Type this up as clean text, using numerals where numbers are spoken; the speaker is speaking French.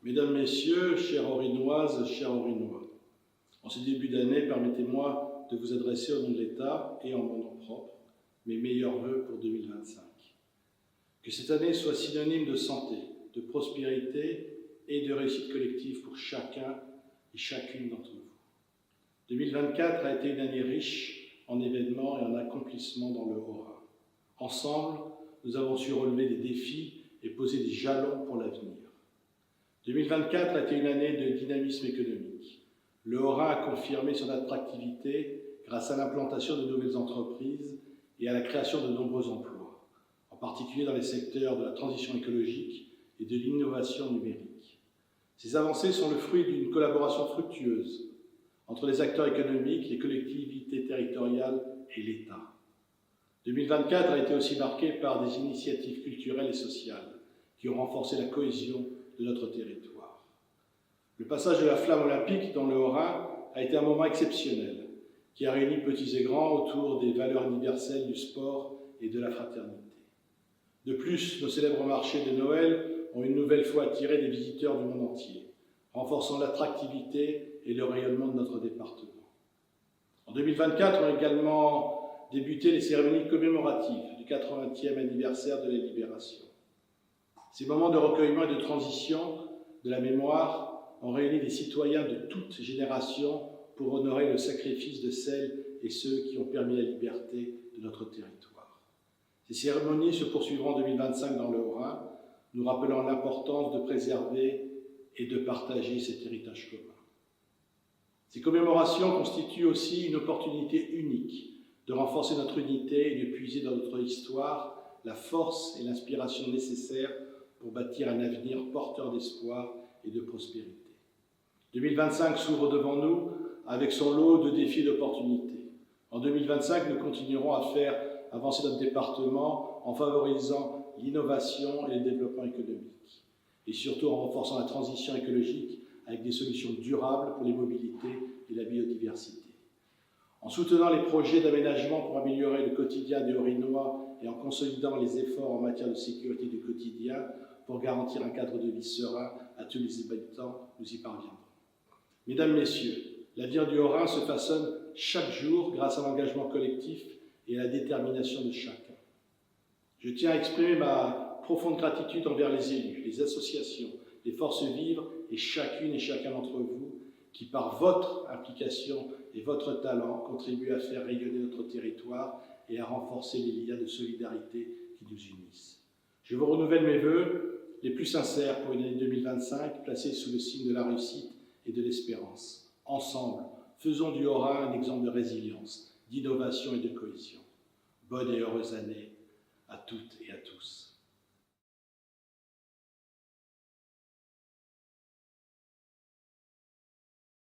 Mesdames, Messieurs, chères Orinoises, chers Orinois, en ce début d'année, permettez-moi de vous adresser au nom de l'État et en mon nom propre mes meilleurs vœux pour 2025. Que cette année soit synonyme de santé, de prospérité et de réussite collective pour chacun et chacune d'entre vous. 2024 a été une année riche en événements et en accomplissements dans le Haut-Rhin. Ensemble, nous avons su relever des défis et poser des jalons pour l'avenir. 2024 a été une année de dynamisme économique. Le Haut-Rhin a confirmé son attractivité grâce à l'implantation de nouvelles entreprises et à la création de nombreux emplois, en particulier dans les secteurs de la transition écologique et de l'innovation numérique. Ces avancées sont le fruit d'une collaboration fructueuse entre les acteurs économiques, les collectivités territoriales et l'État. 2024 a été aussi marqué par des initiatives culturelles et sociales qui ont renforcé la cohésion de notre territoire. Le passage de la flamme olympique dans le Haut-Rhin a été un moment exceptionnel qui a réuni petits et grands autour des valeurs universelles du sport et de la fraternité. De plus, nos célèbres marchés de Noël ont une nouvelle fois attiré des visiteurs du monde entier, renforçant l'attractivité et le rayonnement de notre département. En 2024, ont également débuté les cérémonies commémoratives du 80e anniversaire de la Libération. Ces moments de recueillement et de transition de la mémoire ont réuni des citoyens de toutes générations pour honorer le sacrifice de celles et ceux qui ont permis la liberté de notre territoire. Ces cérémonies se poursuivront en 2025 dans le Haut-Rhin, nous rappelant l'importance de préserver et de partager cet héritage commun. Ces commémorations constituent aussi une opportunité unique de renforcer notre unité et de puiser dans notre histoire la force et l'inspiration nécessaires pour bâtir un avenir porteur d'espoir et de prospérité. 2025 s'ouvre devant nous avec son lot de défis et d'opportunités. En 2025, nous continuerons à faire avancer notre département en favorisant l'innovation et le développement économique, et surtout en renforçant la transition écologique avec des solutions durables pour les mobilités et la biodiversité. En soutenant les projets d'aménagement pour améliorer le quotidien des Orinois et en consolidant les efforts en matière de sécurité du quotidien pour garantir un cadre de vie serein à tous les habitants, nous y parviendrons. Mesdames, Messieurs, l'avenir du Haut-Rhin se façonne chaque jour grâce à l'engagement collectif et à la détermination de chacun. Je tiens à exprimer ma profonde gratitude envers les élus, les associations, les forces vives et chacune et chacun d'entre vous qui, par votre implication et votre talent, contribuent à faire rayonner notre territoire et à renforcer les liens de solidarité qui nous unissent. Je vous renouvelle mes vœux les plus sincères pour une année 2025 placée sous le signe de la réussite et de l'espérance. Ensemble, faisons du Haut-Rhin un exemple de résilience, d'innovation et de cohésion. Bonne et heureuse année à toutes et à tous.